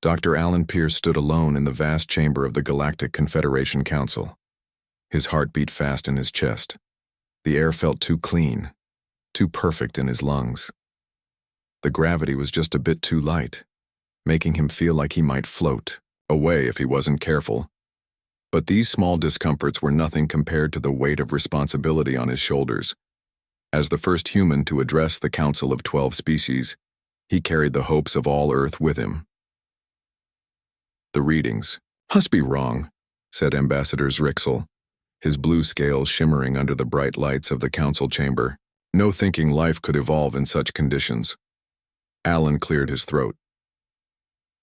Dr. Alan Pierce stood alone in the vast chamber of the Galactic Confederation Council. His heart beat fast in his chest. The air felt too clean, too perfect in his lungs. The gravity was just a bit too light, making him feel like he might float away if he wasn't careful. But these small discomforts were nothing compared to the weight of responsibility on his shoulders. As the first human to address the Council of 12 Species, he carried the hopes of all Earth with him. The readings must be wrong, said Ambassador Zrixel, his blue scales shimmering under the bright lights of the council chamber. No thinking life could evolve in such conditions. Alan cleared his throat.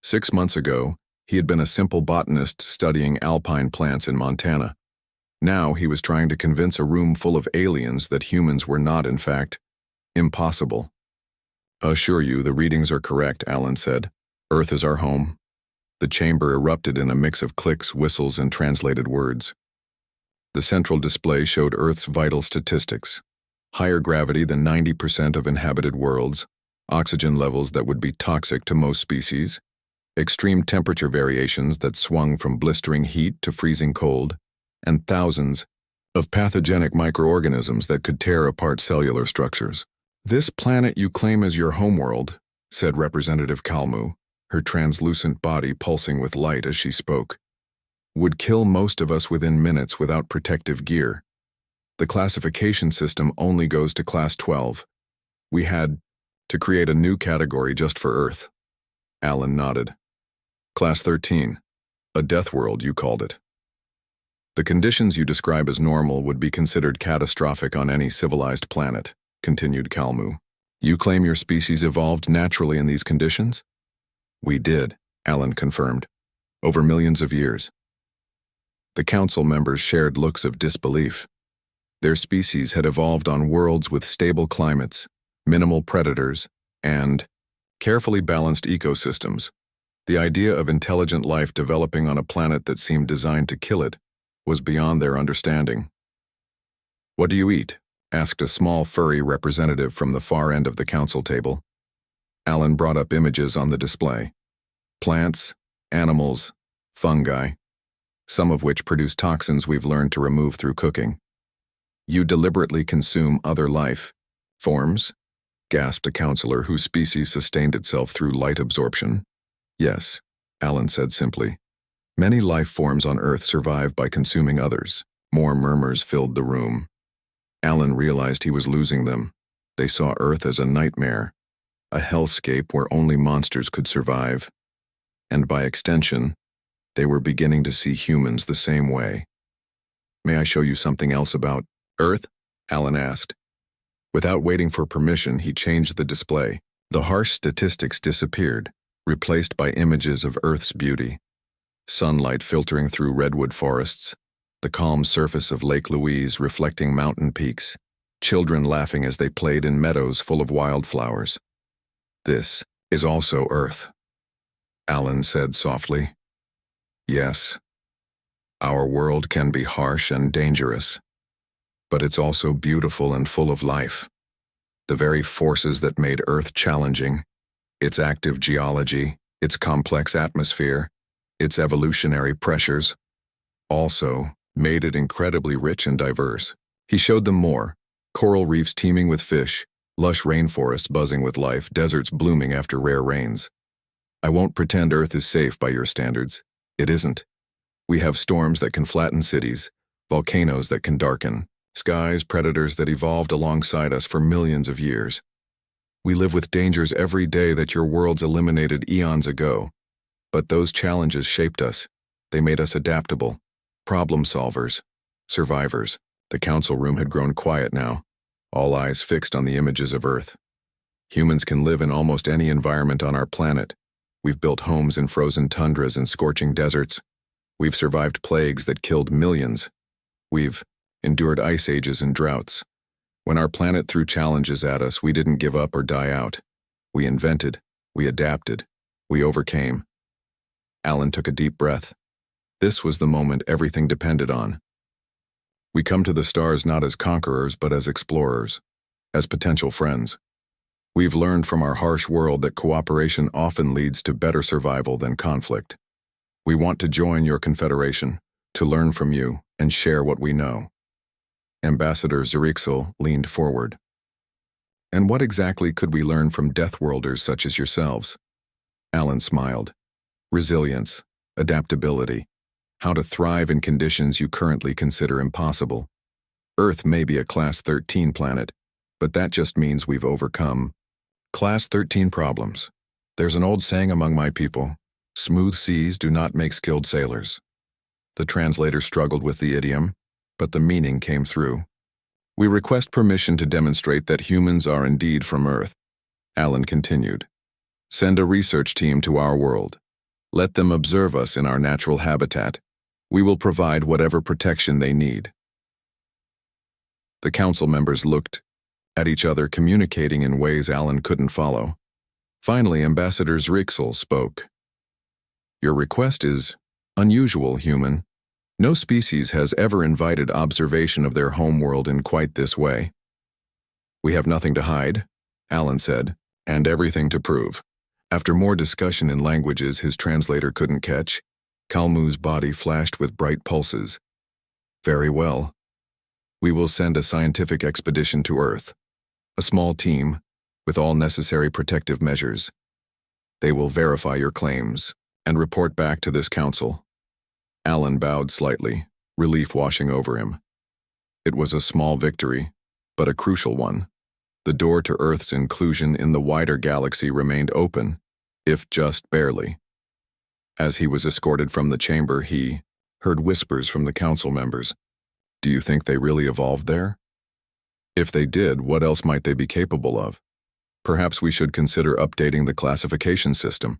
6 months ago, he had been a simple botanist studying alpine plants in Montana. Now he was trying to convince a room full of aliens that humans were not, in fact, impossible. Assure you, the readings are correct, Alan said. Earth is our home. The chamber erupted in a mix of clicks, whistles, and translated words. The central display showed Earth's vital statistics. Higher gravity than 90% of inhabited worlds, oxygen levels that would be toxic to most species, extreme temperature variations that swung from blistering heat to freezing cold, and thousands of pathogenic microorganisms that could tear apart cellular structures. This planet you claim as your homeworld, said Representative Kalmu, her translucent body pulsing with light as she spoke, would kill most of us within minutes without protective gear. The classification system only goes to Class 12. We had to create a new category just for Earth. Alan nodded. Class 13. A Deathworld, you called it. The conditions you describe as normal would be considered catastrophic on any civilized planet, continued Kalmu. You claim your species evolved naturally in these conditions? We did, Alan confirmed, over millions of years. The council members shared looks of disbelief. Their species had evolved on worlds with stable climates, minimal predators, and carefully balanced ecosystems. The idea of intelligent life developing on a planet that seemed designed to kill it was beyond their understanding. What do you eat? Asked a small furry representative from the far end of the council table. Alan brought up images on the display. Plants, animals, fungi, some of which produce toxins we've learned to remove through cooking. You deliberately consume other life forms, gasped a counselor whose species sustained itself through light absorption. Yes, Alan said simply. Many life forms on Earth survive by consuming others. More murmurs filled the room. Alan realized he was losing them. They saw Earth as a nightmare, a hellscape where only monsters could survive. And by extension, they were beginning to see humans the same way. May I show you something else about Earth? Alan asked. Without waiting for permission, he changed the display. The harsh statistics disappeared, replaced by images of Earth's beauty. Sunlight filtering through redwood forests, the calm surface of Lake Louise reflecting mountain peaks, children laughing as they played in meadows full of wildflowers. This is also Earth, Alan said softly. Yes, our world can be harsh and dangerous, but it's also beautiful and full of life. The very forces that made Earth challenging, its active geology, its complex atmosphere, its evolutionary pressures, also made it incredibly rich and diverse. He showed them more: coral reefs teeming with fish, lush rainforests buzzing with life, deserts blooming after rare rains. I won't pretend Earth is safe by your standards. It isn't. We have storms that can flatten cities, volcanoes that can darken, skies, predators that evolved alongside us for millions of years. We live with dangers every day that your worlds eliminated eons ago. But those challenges shaped us. They made us adaptable, problem solvers, survivors. The council room had grown quiet now, all eyes fixed on the images of Earth. Humans can live in almost any environment on our planet. We've built homes in frozen tundras and scorching deserts. We've survived plagues that killed millions. We've endured ice ages and droughts. When our planet threw challenges at us, we didn't give up or die out. We invented, we adapted, we overcame. Alan took a deep breath. This was the moment everything depended on. We come to the stars not as conquerors but as explorers, as potential friends. We've learned from our harsh world that cooperation often leads to better survival than conflict. We want to join your confederation, to learn from you, and share what we know. Ambassador Zerixel leaned forward. And what exactly could we learn from Deathworlders such as yourselves? Alan smiled. Resilience, adaptability, how to thrive in conditions you currently consider impossible. Earth may be a Class 13 planet, but that just means we've overcome Class 13 problems. There's an old saying among my people, smooth seas do not make skilled sailors. The translator struggled with the idiom, but the meaning came through. We request permission to demonstrate that humans are indeed from Earth. Alan continued. Send a research team to our world. Let them observe us in our natural habitat. We will provide whatever protection they need. The council members looked at each other, communicating in ways Alan couldn't follow. Finally, Ambassador Zerixel spoke. Your request is unusual, human. No species has ever invited observation of their homeworld in quite this way. We have nothing to hide, Alan said, and everything to prove. After more discussion in languages his translator couldn't catch, Kalmu's body flashed with bright pulses. Very well. We will send a scientific expedition to Earth. A small team, with all necessary protective measures. They will verify your claims and report back to this council. Alan bowed slightly, relief washing over him. It was a small victory, but a crucial one. The door to Earth's inclusion in the wider galaxy remained open, if just barely. As he was escorted from the chamber, he heard whispers from the council members. Do you think they really evolved there? If they did, what else might they be capable of? Perhaps we should consider updating the classification system.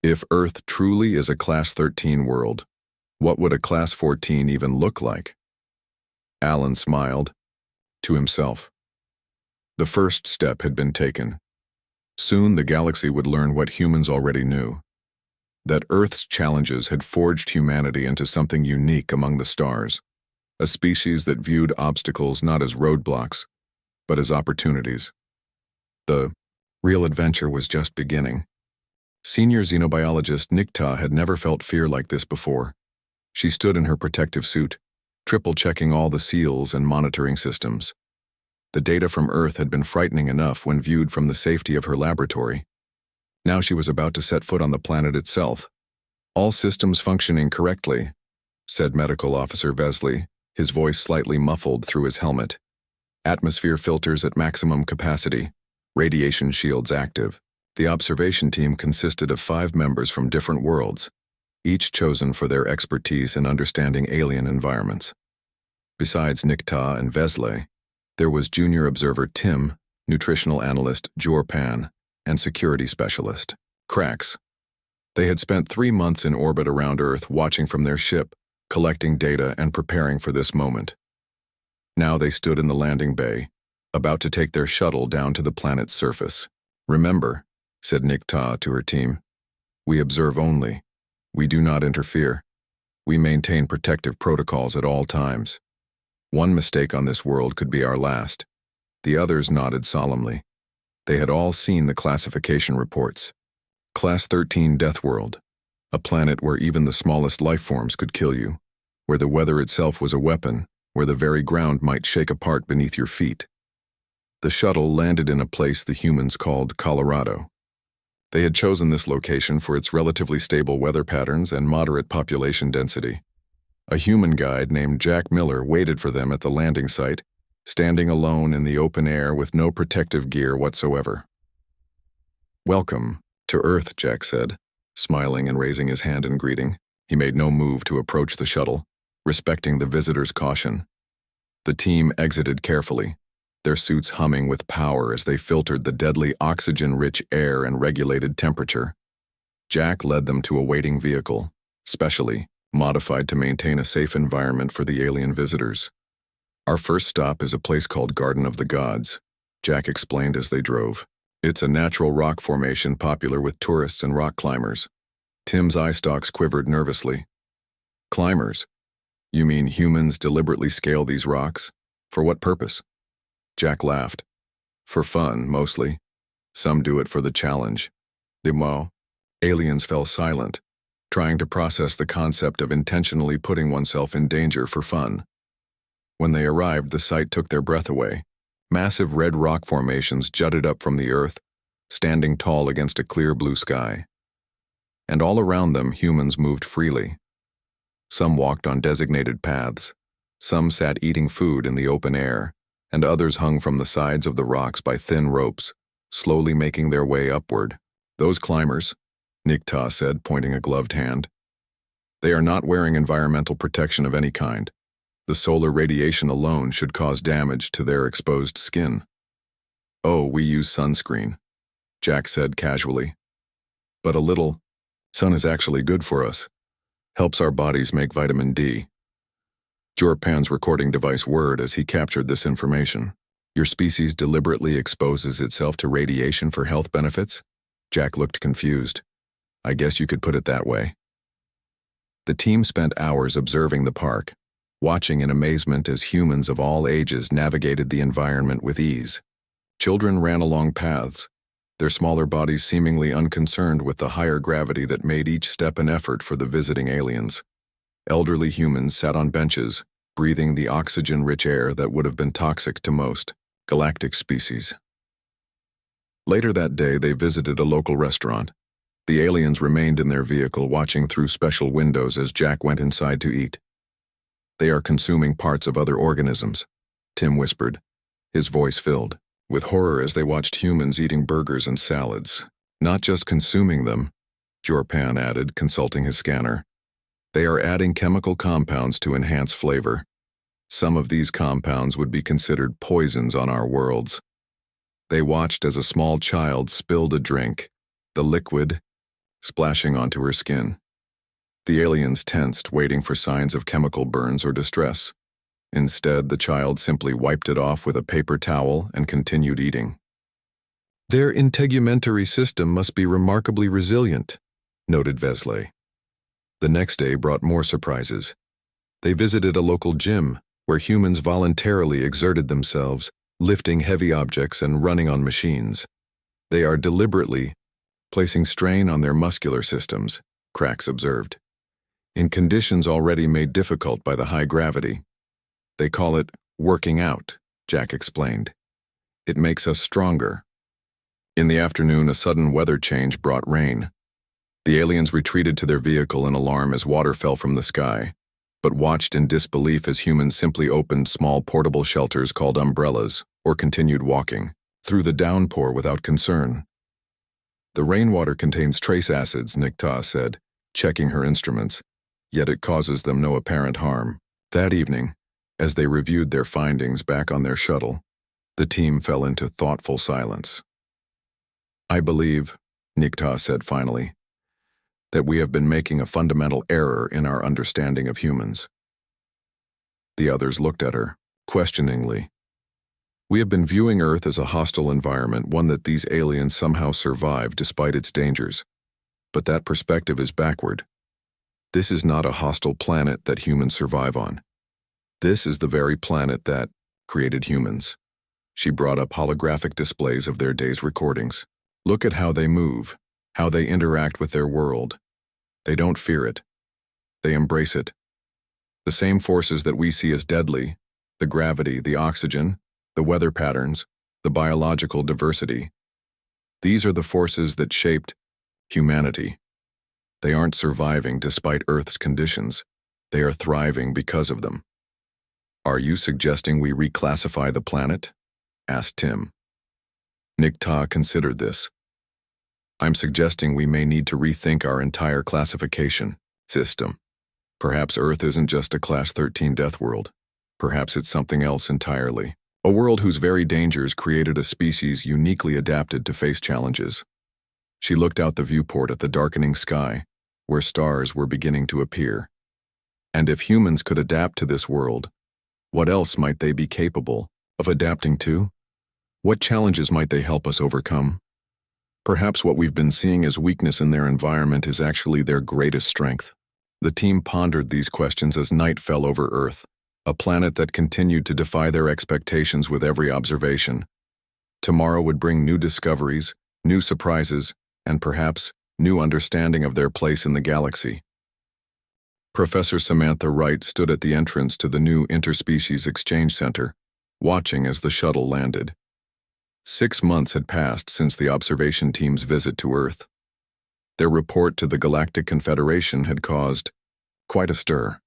If Earth truly is a Class 13 world, what would a Class 14 even look like? Alan smiled to himself. The first step had been taken. Soon the galaxy would learn what humans already knew, that Earth's challenges had forged humanity into something unique among the stars, a species that viewed obstacles not as roadblocks, but as opportunities. The real adventure was just beginning. Senior xenobiologist Nikta had never felt fear like this before. She stood in her protective suit, triple-checking all the seals and monitoring systems. The data from Earth had been frightening enough when viewed from the safety of her laboratory. Now she was about to set foot on the planet itself. All systems functioning correctly, said Medical Officer Vesley, his voice slightly muffled through his helmet. Atmosphere filters at maximum capacity, radiation shields active. The observation team consisted of 5 members from different worlds, each chosen for their expertise in understanding alien environments. Besides Nikta and Vesley, there was junior observer Tim, nutritional analyst Jorpan, and security specialist Krax. They had spent 3 months in orbit around Earth watching from their ship, collecting data and preparing for this moment. Now they stood in the landing bay, about to take their shuttle down to the planet's surface. Remember, said Nikta to her team, we observe only. We do not interfere. We maintain protective protocols at all times. One mistake on this world could be our last. The others nodded solemnly. They had all seen the classification reports. Class 13 Deathworld, a planet where even the smallest life forms could kill you, where the weather itself was a weapon, where the very ground might shake apart beneath your feet. The shuttle landed in a place the humans called Colorado. They had chosen this location for its relatively stable weather patterns and moderate population density. A human guide named Jack Miller waited for them at the landing site, standing alone in the open air with no protective gear whatsoever. Welcome to Earth, Jack said, smiling and raising his hand in greeting. He made no move to approach the shuttle, respecting the visitor's caution. The team exited carefully, their suits humming with power as they filtered the deadly oxygen-rich air and regulated temperature. Jack led them to a waiting vehicle, specially modified to maintain a safe environment for the alien visitors. Our first stop is a place called Garden of the Gods, Jack explained as they drove. It's a natural rock formation popular with tourists and rock climbers. Tim's eye stalks quivered nervously. Climbers? You mean humans deliberately scale these rocks? For what purpose? Jack laughed. For fun, mostly. Some do it for the challenge. The aliens fell silent, trying to process the concept of intentionally putting oneself in danger for fun. When they arrived, the sight took their breath away. Massive red rock formations jutted up from the earth, standing tall against a clear blue sky. And all around them, humans moved freely. Some walked on designated paths, some sat eating food in the open air, and others hung from the sides of the rocks by thin ropes, slowly making their way upward. Those climbers, Nikta said, pointing a gloved hand. They are not wearing environmental protection of any kind. The solar radiation alone should cause damage to their exposed skin. Oh, we use sunscreen, Jack said casually. But a little sun is actually good for us. Helps our bodies make vitamin D. Jorpan's recording device whirred as he captured this information. Your species deliberately exposes itself to radiation for health benefits? Jack looked confused. I guess you could put it that way. The team spent hours observing the park, watching in amazement as humans of all ages navigated the environment with ease. Children ran along paths, their smaller bodies seemingly unconcerned with the higher gravity that made each step an effort for the visiting aliens. Elderly humans sat on benches, breathing the oxygen-rich air that would have been toxic to most galactic species. Later that day, they visited a local restaurant. The aliens remained in their vehicle, watching through special windows as Jack went inside to eat. They are consuming parts of other organisms, Tim whispered, his voice filled with horror as they watched humans eating burgers and salads. Not just consuming them, Jorpan added, consulting his scanner. They are adding chemical compounds to enhance flavor. Some of these compounds would be considered poisons on our worlds. They watched as a small child spilled a drink, the liquid splashing onto her skin. The aliens tensed, waiting for signs of chemical burns or distress. Instead, the child simply wiped it off with a paper towel and continued eating. Their integumentary system must be remarkably resilient, noted Vesley. The next day brought more surprises. They visited a local gym where humans voluntarily exerted themselves, lifting heavy objects and running on machines. They are deliberately placing strain on their muscular systems, Krax observed, in conditions already made difficult by the high gravity. They call it working out, Jack explained. It makes us stronger. In the afternoon, a sudden weather change brought rain. The aliens retreated to their vehicle in alarm as water fell from the sky, but watched in disbelief as humans simply opened small portable shelters called umbrellas or continued walking through the downpour without concern. The rainwater contains trace acids, Nikta said, checking her instruments, yet it causes them no apparent harm. That evening, as they reviewed their findings back on their shuttle, the team fell into thoughtful silence. I believe, Nikta said finally, that we have been making a fundamental error in our understanding of humans. The others looked at her, questioningly. We have been viewing Earth as a hostile environment, one that these aliens somehow survive despite its dangers. But that perspective is backward. This is not a hostile planet that humans survive on. This is the very planet that created humans. She brought up holographic displays of their day's recordings. Look at how they move, how they interact with their world. They don't fear it. They embrace it. The same forces that we see as deadly, the gravity, the oxygen, the weather patterns, the biological diversity, these are the forces that shaped humanity. They aren't surviving despite Earth's conditions. They are thriving because of them. Are you suggesting we reclassify the planet? Asked Tim. Nikta considered this. I'm suggesting we may need to rethink our entire classification system. Perhaps Earth isn't just a Class 13 death world. Perhaps it's something else entirely. A world whose very dangers created a species uniquely adapted to face challenges. She looked out the viewport at the darkening sky, where stars were beginning to appear. And if humans could adapt to this world, what else might they be capable of adapting to? What challenges might they help us overcome? Perhaps what we've been seeing as weakness in their environment is actually their greatest strength. The team pondered these questions as night fell over Earth, a planet that continued to defy their expectations with every observation. Tomorrow would bring new discoveries, new surprises, and perhaps new understanding of their place in the galaxy. Professor Samantha Wright stood at the entrance to the new Interspecies Exchange Center, watching as the shuttle landed. 6 months had passed since the observation team's visit to Earth. Their report to the Galactic Confederation had caused quite a stir.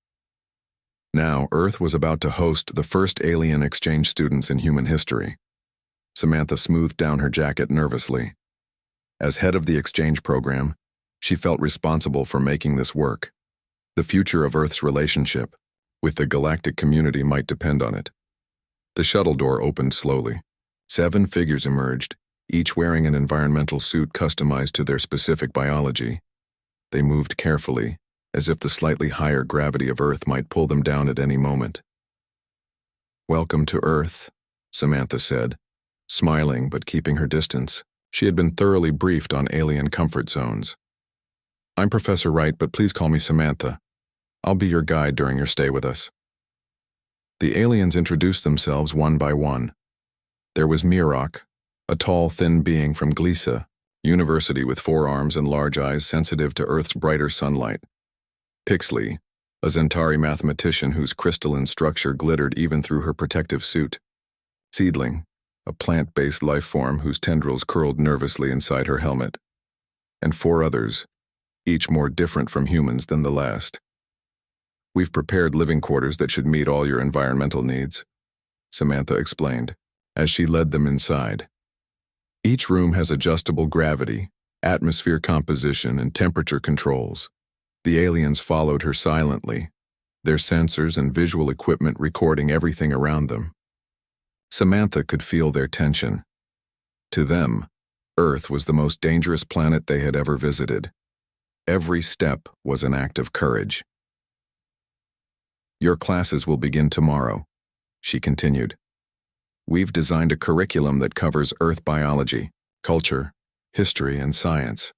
Now, Earth was about to host the first alien exchange students in human history. Samantha smoothed down her jacket nervously. As head of the exchange program, she felt responsible for making this work. The future of Earth's relationship with the galactic community might depend on it. The shuttle door opened slowly. 7 figures emerged, each wearing an environmental suit customized to their specific biology. They moved carefully, as if the slightly higher gravity of Earth might pull them down at any moment. "Welcome to Earth," Samantha said, smiling but keeping her distance. She had been thoroughly briefed on alien comfort zones. "I'm Professor Wright, but please call me Samantha. I'll be your guide during your stay with us." The aliens introduced themselves one by one. There was Mirok, a tall, thin being from Glisa, University with 4 arms and large eyes sensitive to Earth's brighter sunlight. Pixley, a Zentari mathematician whose crystalline structure glittered even through her protective suit. Seedling, a plant-based life form whose tendrils curled nervously inside her helmet. And 4 others, each more different from humans than the last. "We've prepared living quarters that should meet all your environmental needs," Samantha explained, as she led them inside. Each room has adjustable gravity, atmosphere composition, and temperature controls. The aliens followed her silently, their sensors and visual equipment recording everything around them. Samantha could feel their tension. To them, Earth was the most dangerous planet they had ever visited. Every step was an act of courage. "Your classes will begin tomorrow," she continued. "We've designed a curriculum that covers Earth biology, culture, history, and science.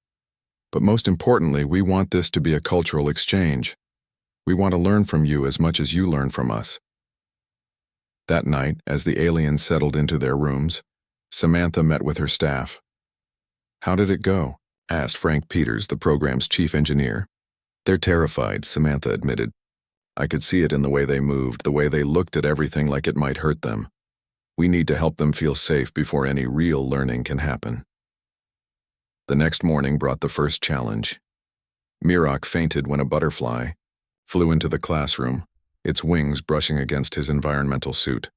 But most importantly, we want this to be a cultural exchange. We want to learn from you as much as you learn from us." That night, as the aliens settled into their rooms, Samantha met with her staff. "How did it go?" asked Frank Peters, the program's chief engineer. "They're terrified," Samantha admitted. "I could see it in the way they moved, the way they looked at everything like it might hurt them. We need to help them feel safe before any real learning can happen." The next morning brought the first challenge. Mirok fainted when a butterfly flew into the classroom, its wings brushing against his environmental suit.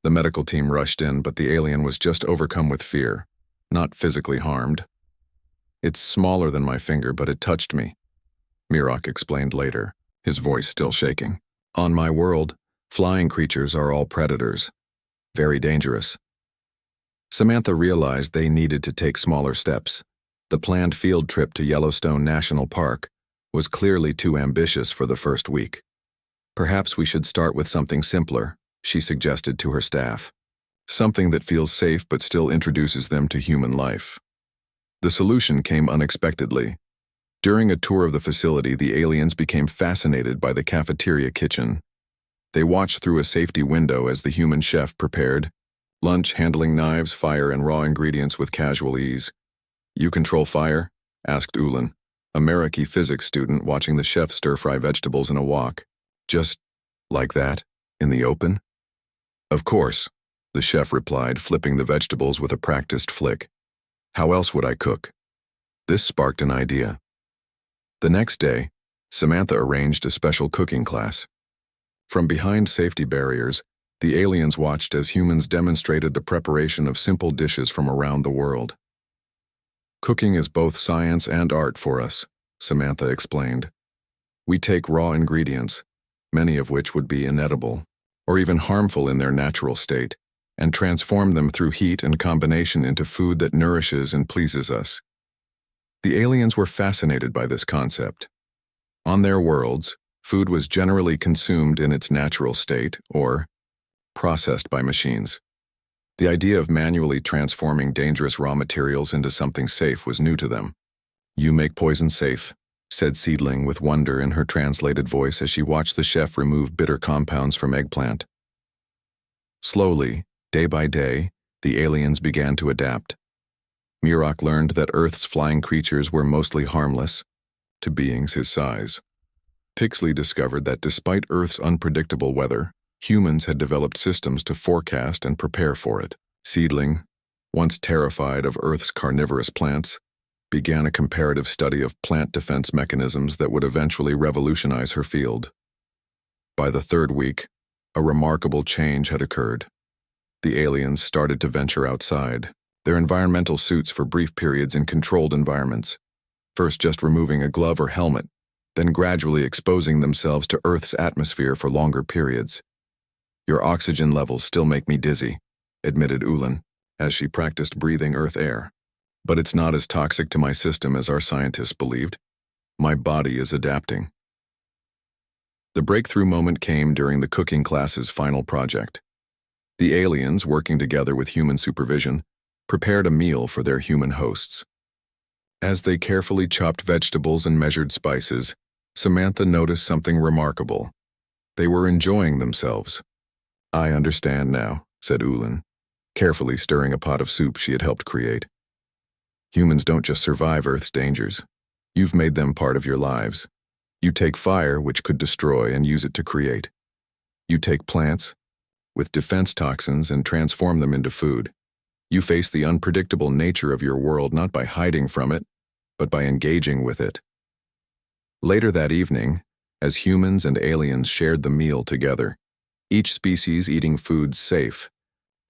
The medical team rushed in, but the alien was just overcome with fear, not physically harmed. "It's smaller than my finger, but it touched me," Mirok explained later, his voice still shaking. "On my world, flying creatures are all predators. Very dangerous." Samantha realized they needed to take smaller steps. The planned field trip to Yellowstone National Park was clearly too ambitious for the first week. "Perhaps we should start with something simpler," she suggested to her staff. "Something that feels safe but still introduces them to human life." The solution came unexpectedly. During a tour of the facility, the aliens became fascinated by the cafeteria kitchen. They watched through a safety window as the human chef prepared lunch, handling knives, fire, and raw ingredients with casual ease. "You control fire?" asked Ulan, a Meraki physics student watching the chef stir-fry vegetables in a wok. "Just like that, in the open?" "Of course," the chef replied, flipping the vegetables with a practiced flick. "How else would I cook?" This sparked an idea. The next day, Samantha arranged a special cooking class. From behind safety barriers, the aliens watched as humans demonstrated the preparation of simple dishes from around the world. "Cooking is both science and art for us," Samantha explained. "We take raw ingredients, many of which would be inedible, or even harmful in their natural state, and transform them through heat and combination into food that nourishes and pleases us." The aliens were fascinated by this concept. On their worlds, food was generally consumed in its natural state, or processed by machines. The idea of manually transforming dangerous raw materials into something safe was new to them. "You make poison safe," said Seedling with wonder in her translated voice as she watched the chef remove bitter compounds from eggplant. Slowly, day by day, the aliens began to adapt. Mirok learned that Earth's flying creatures were mostly harmless to beings his size. Pixley discovered that despite Earth's unpredictable weather, humans had developed systems to forecast and prepare for it. Seedling, once terrified of Earth's carnivorous plants, began a comparative study of plant defense mechanisms that would eventually revolutionize her field. By the third week, a remarkable change had occurred. The aliens started to venture outside, their environmental suits for brief periods in controlled environments, first just removing a glove or helmet, then gradually exposing themselves to Earth's atmosphere for longer periods. "Your oxygen levels still make me dizzy," admitted Ulan, as she practiced breathing Earth air. "But it's not as toxic to my system as our scientists believed. My body is adapting." The breakthrough moment came during the cooking class's final project. The aliens, working together with human supervision, prepared a meal for their human hosts. As they carefully chopped vegetables and measured spices, Samantha noticed something remarkable. They were enjoying themselves. "I understand now," said Ulan, carefully stirring a pot of soup she had helped create. "Humans don't just survive Earth's dangers. You've made them part of your lives. You take fire, which could destroy, and use it to create. You take plants with defense toxins and transform them into food. You face the unpredictable nature of your world not by hiding from it, but by engaging with it." Later that evening, as humans and aliens shared the meal together, each species eating foods safe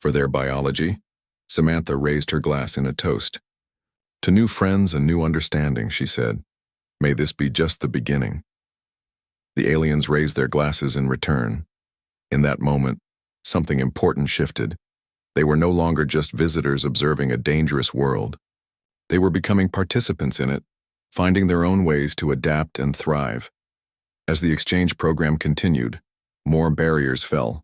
for their biology, Samantha raised her glass in a toast. "To new friends and new understanding," she said. "May this be just the beginning." The aliens raised their glasses in return. In that moment, something important shifted. They were no longer just visitors observing a dangerous world. They were becoming participants in it, finding their own ways to adapt and thrive. As the exchange program continued, more barriers fell.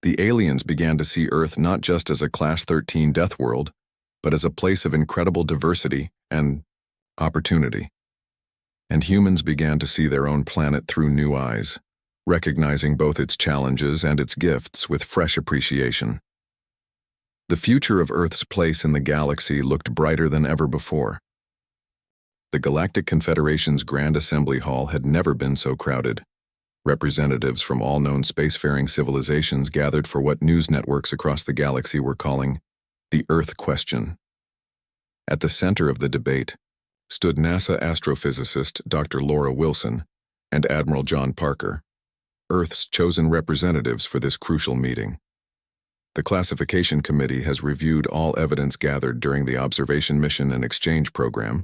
The aliens began to see Earth not just as a Class 13 death world, but as a place of incredible diversity and opportunity. And humans began to see their own planet through new eyes, recognizing both its challenges and its gifts with fresh appreciation. The future of Earth's place in the galaxy looked brighter than ever before. The Galactic Confederation's Grand Assembly Hall had never been so crowded. Representatives from all known spacefaring civilizations gathered for what news networks across the galaxy were calling the Earth Question. At the center of the debate stood NASA astrophysicist Dr. Laura Wilson and Admiral John Parker, Earth's chosen representatives for this crucial meeting. The Classification Committee has reviewed all evidence gathered during the Observation Mission and Exchange Program,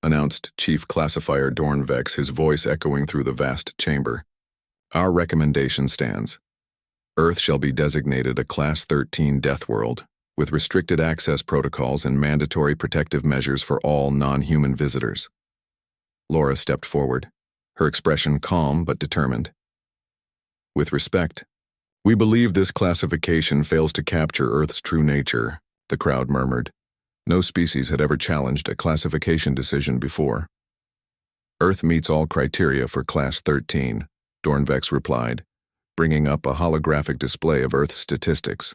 announced Chief Classifier Dornvex, his voice echoing through the vast chamber. "Our recommendation stands. Earth shall be designated a Class 13 death world, with restricted access protocols and mandatory protective measures for all non-human visitors." Laura stepped forward, her expression calm but determined. "With respect, we believe this classification fails to capture Earth's true nature," the crowd murmured. No species had ever challenged a classification decision before. "Earth meets all criteria for Class 13, Dornvex replied, bringing up a holographic display of Earth's statistics.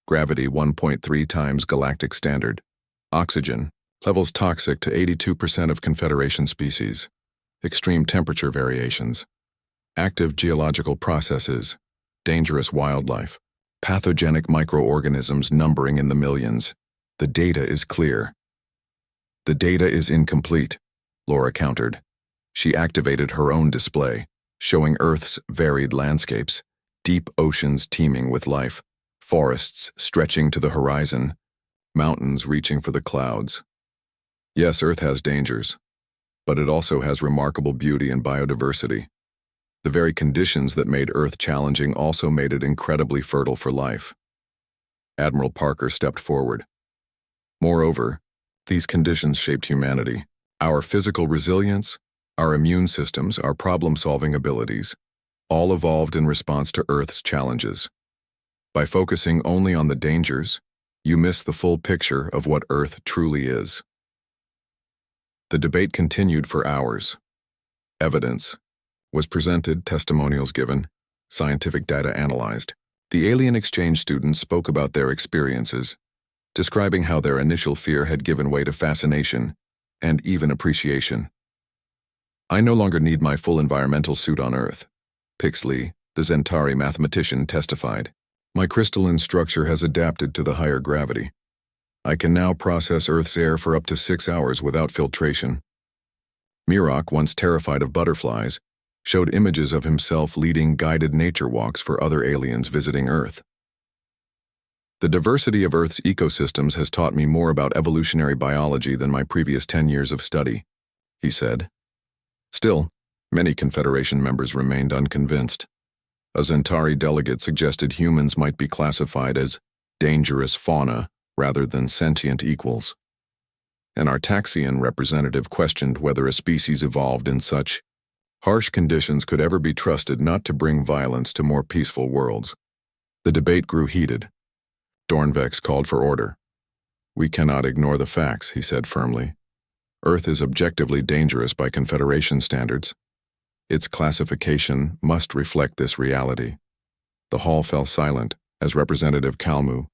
Gravity 1.3 times galactic standard. Oxygen, levels toxic to 82% of Confederation species. Extreme temperature variations. Active geological processes. Dangerous wildlife. Pathogenic microorganisms numbering in the millions. The data is clear." "The data is incomplete," Laura countered. She activated her own display, showing Earth's varied landscapes, deep oceans teeming with life, forests stretching to the horizon, mountains reaching for the clouds. "Yes, Earth has dangers, but it also has remarkable beauty and biodiversity. The very conditions that made Earth challenging also made it incredibly fertile for life." Admiral Parker stepped forward. "Moreover, these conditions shaped humanity. Our physical resilience, our immune systems, our problem-solving abilities, all evolved in response to Earth's challenges. By focusing only on the dangers, you miss the full picture of what Earth truly is." The debate continued for hours. Evidence was presented, testimonials given, scientific data analyzed. The alien exchange students spoke about their experiences, describing how their initial fear had given way to fascination and even appreciation. "I no longer need my full environmental suit on Earth," Pixley, the Zentari mathematician, testified. "My crystalline structure has adapted to the higher gravity. I can now process Earth's air for up to 6 hours without filtration." Mirok, once terrified of butterflies, showed images of himself leading guided nature walks for other aliens visiting Earth. "The diversity of Earth's ecosystems has taught me more about evolutionary biology than my previous 10 years of study," he said. Still, many Confederation members remained unconvinced. A Zentari delegate suggested humans might be classified as dangerous fauna rather than sentient equals. An Artaxian representative questioned whether a species evolved in such harsh conditions could ever be trusted not to bring violence to more peaceful worlds. The debate grew heated. Dornvex called for order. "We cannot ignore the facts," he said firmly. "Earth is objectively dangerous by Confederation standards. Its classification must reflect this reality." The hall fell silent as Representative Kalmu,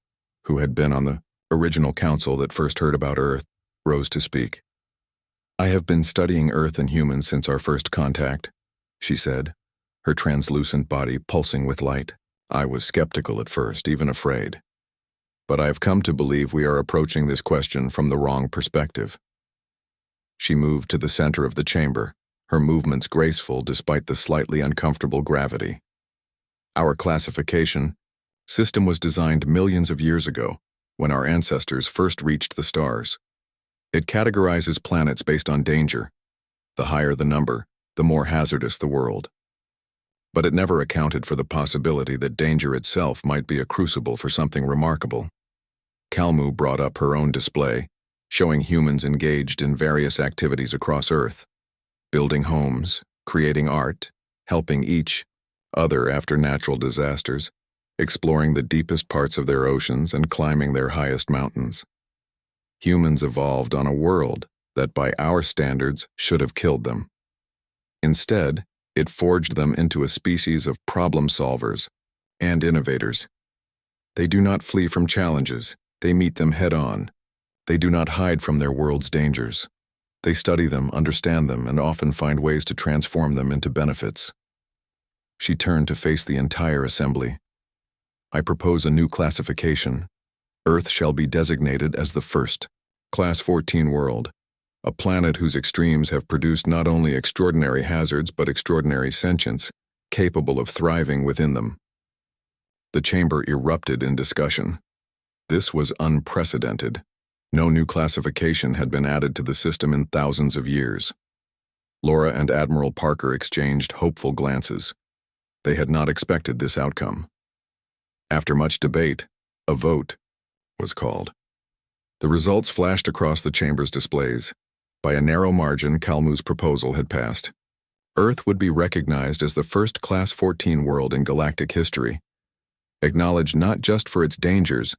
who had been on the original council that first heard about Earth, rose to speak. "I have been studying Earth and humans since our first contact," she said, her translucent body pulsing with light. "I was skeptical at first, even afraid. But I have come to believe we are approaching this question from the wrong perspective." She moved to the center of the chamber, her movements graceful despite the slightly uncomfortable gravity. "Our classification system was designed millions of years ago, when our ancestors first reached the stars. It categorizes planets based on danger. The higher the number, the more hazardous the world. But it never accounted for the possibility that danger itself might be a crucible for something remarkable." Kalmu brought up her own display, showing humans engaged in various activities across Earth, building homes, creating art, helping each other after natural disasters, exploring the deepest parts of their oceans and climbing their highest mountains. Humans evolved on a world that by our standards should have killed them. Instead, it forged them into a species of problem solvers and innovators. They do not flee from challenges, they meet them head-on. They do not hide from their world's dangers. They study them, understand them, and often find ways to transform them into benefits. She turned to face the entire assembly. "I propose a new classification. Earth shall be designated as the first, Class 14 world, a planet whose extremes have produced not only extraordinary hazards but extraordinary sentience, capable of thriving within them." The chamber erupted in discussion. This was unprecedented. No new classification had been added to the system in thousands of years. Laura and Admiral Parker exchanged hopeful glances. They had not expected this outcome. After much debate, a vote was called. The results flashed across the chamber's displays. By a narrow margin, Kalmu's proposal had passed. Earth would be recognized as the first Class 14 world in galactic history, acknowledged not just for its dangers,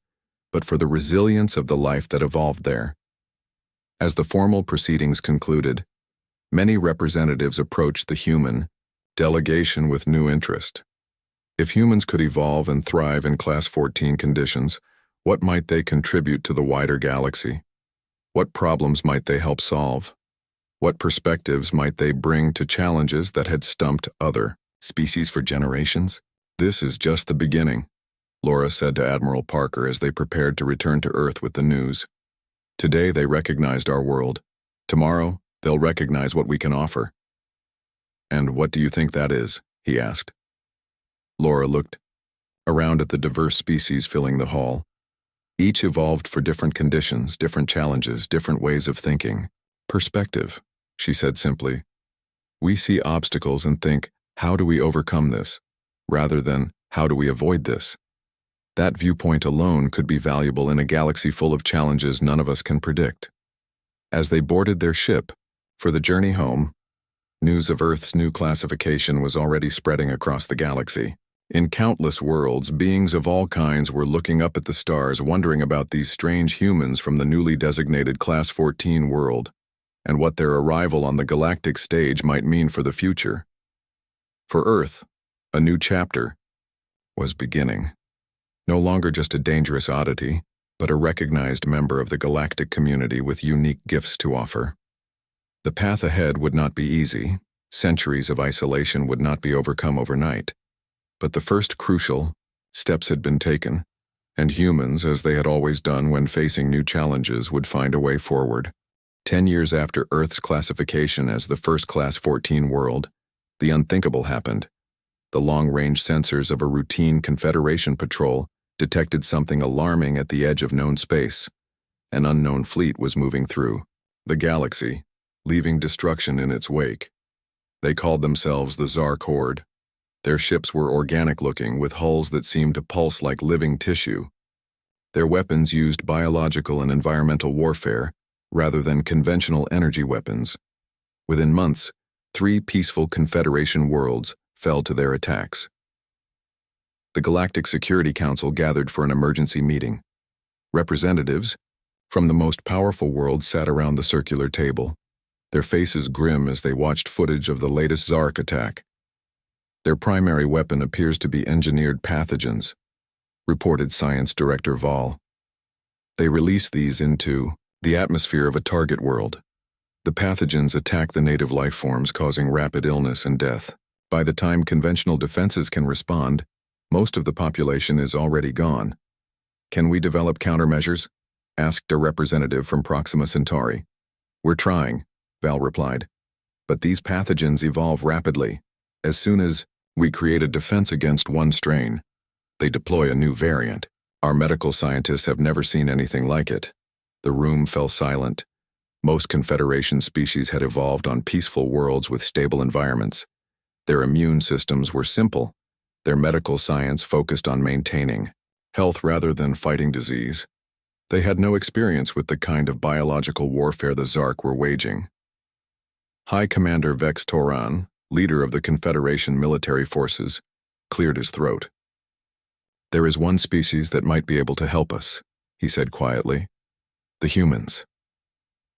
but for the resilience of the life that evolved there. As the formal proceedings concluded, many representatives approached the human delegation with new interest. If humans could evolve and thrive in Class 14 conditions, what might they contribute to the wider galaxy? What problems might they help solve? What perspectives might they bring to challenges that had stumped other species for generations? "This is just the beginning," Laura said to Admiral Parker as they prepared to return to Earth with the news. "Today they recognized our world. Tomorrow, they'll recognize what we can offer." "And what do you think that is?" he asked. Laura looked around at the diverse species filling the hall. Each evolved for different conditions, different challenges, different ways of thinking. "Perspective," she said simply. "We see obstacles and think, how do we overcome this, rather than, how do we avoid this? That viewpoint alone could be valuable in a galaxy full of challenges none of us can predict." As they boarded their ship for the journey home, news of Earth's new classification was already spreading across the galaxy. In countless worlds, beings of all kinds were looking up at the stars, wondering about these strange humans from the newly designated Class 14 world, and what their arrival on the galactic stage might mean for the future. For Earth, a new chapter was beginning. No longer just a dangerous oddity, but a recognized member of the galactic community with unique gifts to offer. The path ahead would not be easy. Centuries of isolation would not be overcome overnight. But the first crucial steps had been taken, and humans, as they had always done when facing new challenges, would find a way forward. 10 years after Earth's classification as the first Class 14 world, the unthinkable happened. The long-range sensors of a routine Confederation patrol detected something alarming at the edge of known space. An unknown fleet was moving through the galaxy, leaving destruction in its wake. They called themselves the Zark Horde. Their ships were organic-looking, with hulls that seemed to pulse like living tissue. Their weapons used biological and environmental warfare, rather than conventional energy weapons. Within months, 3 peaceful Confederation worlds fell to their attacks. The Galactic Security Council gathered for an emergency meeting. Representatives from the most powerful worlds sat around the circular table, their faces grim as they watched footage of the latest Zark attack. Their primary weapon appears to be engineered pathogens, reported Science Director Vol. They release these into the atmosphere of a target world. The pathogens attack the native life forms, causing rapid illness and death. By the time conventional defenses can respond, most of the population is already gone. Can we develop countermeasures? Asked a representative from Proxima Centauri. We're trying, Val replied. But these pathogens evolve rapidly. As soon as we create a defense against one strain, they deploy a new variant. Our medical scientists have never seen anything like it. The room fell silent. Most Confederation species had evolved on peaceful worlds with stable environments. Their immune systems were simple. Their medical science focused on maintaining health rather than fighting disease. They had no experience with the kind of biological warfare the Zark were waging. High Commander Vex Toran, leader of the Confederation military forces, cleared his throat. There is one species that might be able to help us, he said quietly. The humans.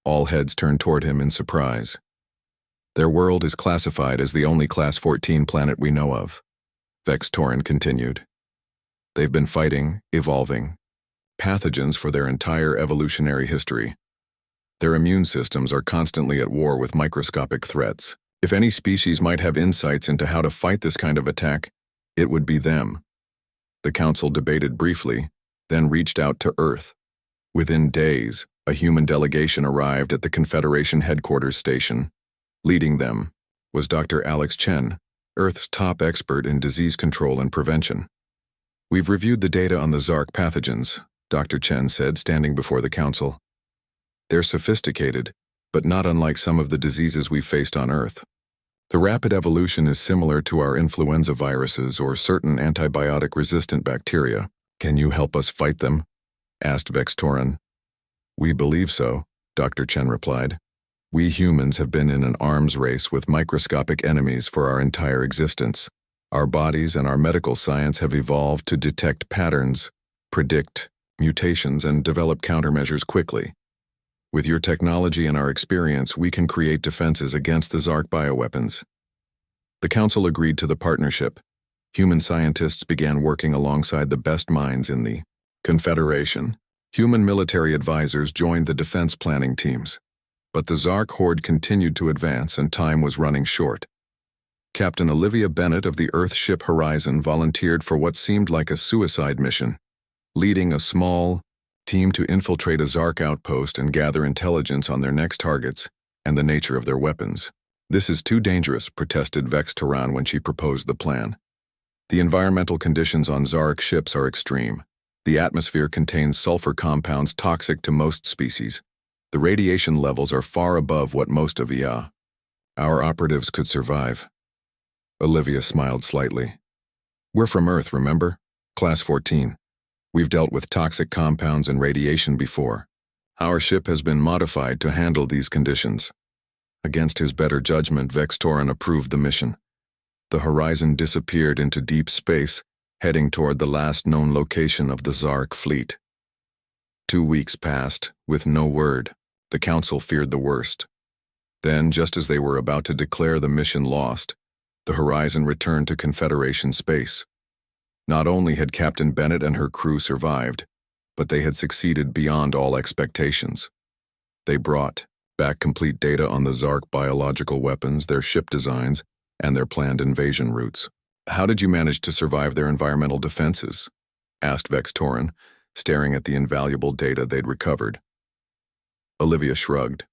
All heads turned toward him in surprise. Their world is classified as the only Class 14 planet we know of, Vex Toran continued. They've been fighting, evolving, pathogens for their entire evolutionary history. Their immune systems are constantly at war with microscopic threats. If any species might have insights into how to fight this kind of attack, it would be them. The Council debated briefly, then reached out to Earth. Within days, a human delegation arrived at the Confederation headquarters station. Leading them was Dr. Alex Chen, Earth's top expert in disease control and prevention. We've reviewed the data on the Zark pathogens, Dr. Chen said, standing before the Council. They're sophisticated, but not unlike some of the diseases we've faced on Earth. The rapid evolution is similar to our influenza viruses or certain antibiotic-resistant bacteria. Can you help us fight them? Asked Vex Toran. We believe so, Dr. Chen replied. We humans have been in an arms race with microscopic enemies for our entire existence. Our bodies and our medical science have evolved to detect patterns, predict mutations, and develop countermeasures quickly. With your technology and our experience, we can create defenses against the Zark bioweapons. The Council agreed to the partnership. Human scientists began working alongside the best minds in the Confederation. Human military advisors joined the defense planning teams. But the Zark Horde continued to advance and time was running short. Captain Olivia Bennett of the Earth ship Horizon volunteered for what seemed like a suicide mission, leading a small team to infiltrate a Zark outpost and gather intelligence on their next targets and the nature of their weapons. This is too dangerous, protested Vex Toran when she proposed the plan. The environmental conditions on Zark ships are extreme. The atmosphere contains sulfur compounds toxic to most species. The radiation levels are far above what most of our operatives could survive. Olivia smiled slightly. We're from Earth, remember? Class 14. We've dealt with toxic compounds and radiation before. Our ship has been modified to handle these conditions. Against his better judgment, Vex Toran approved the mission. The Horizon disappeared into deep space, heading toward the last known location of the Zark fleet. 2 weeks passed, with no word. The Council feared the worst. Then, just as they were about to declare the mission lost, the Horizon returned to Confederation space. Not only had Captain Bennett and her crew survived, but they had succeeded beyond all expectations. They brought back complete data on the Zark biological weapons, their ship designs, and their planned invasion routes. "How did you manage to survive their environmental defenses?" asked Vex Torin, staring at the invaluable data they'd recovered. Olivia shrugged.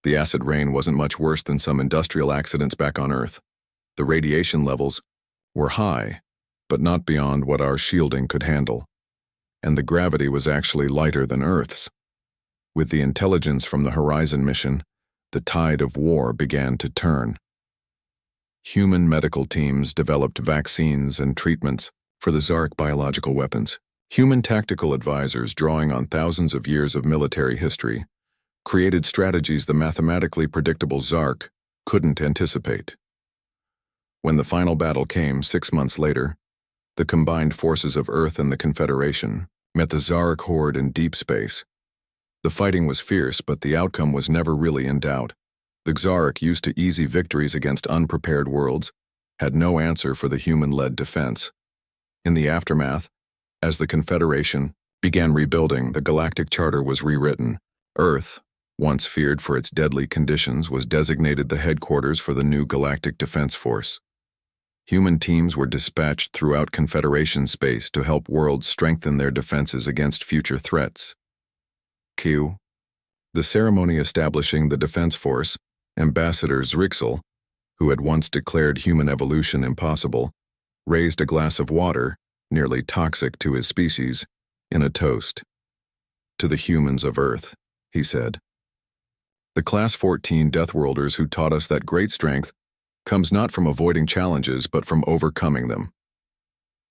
"The acid rain wasn't much worse than some industrial accidents back on Earth. The radiation levels were high, but not beyond what our shielding could handle. And the gravity was actually lighter than Earth's. With the intelligence from the Horizon mission, the tide of war began to turn. Human medical teams developed vaccines and treatments for the Zark biological weapons. Human tactical advisors, drawing on thousands of years of military history, created strategies the mathematically predictable Zark couldn't anticipate. When the final battle came 6 months later, the combined forces of Earth and the Confederation met the Zark horde in deep space. The fighting was fierce, but the outcome was never really in doubt. The Zark, used to easy victories against unprepared worlds, had no answer for the human-led defense. In the aftermath, as the Confederation began rebuilding, the Galactic Charter was rewritten. Earth, once feared for its deadly conditions, was designated the headquarters for the new Galactic Defense Force. Human teams were dispatched throughout Confederation space to help worlds strengthen their defenses against future threats. Q. The ceremony establishing the Defense Force, Ambassador Zrixel, who had once declared human evolution impossible, raised a glass of water, nearly toxic to his species, in a toast. "To the humans of Earth," he said. "The Class 14 Deathworlders who taught us that great strength comes not from avoiding challenges but from overcoming them."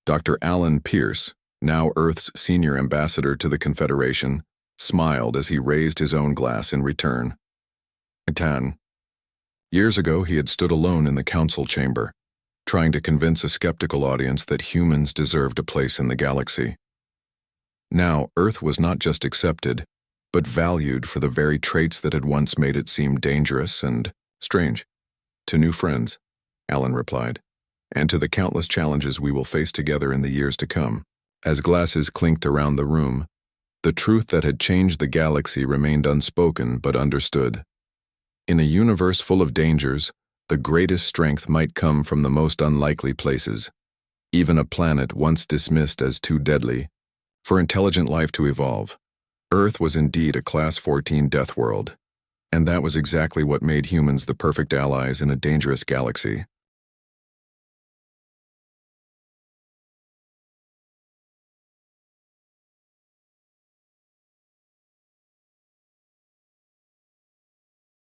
Dr. Alan Pierce, now Earth's senior ambassador to the Confederation, smiled as he raised his own glass in return. 10. Years ago, he had stood alone in the council chamber, trying to convince a skeptical audience that humans deserved a place in the galaxy. Now, Earth was not just accepted, but valued for the very traits that had once made it seem dangerous and strange. "To new friends," Alan replied, "and to the countless challenges we will face together in the years to come." As glasses clinked around the room, the truth that had changed the galaxy remained unspoken but understood. In a universe full of dangers, the greatest strength might come from the most unlikely places. Even a planet once dismissed as too deadly for intelligent life to evolve. Earth was indeed a Class 14 death world, and that was exactly what made humans the perfect allies in a dangerous galaxy.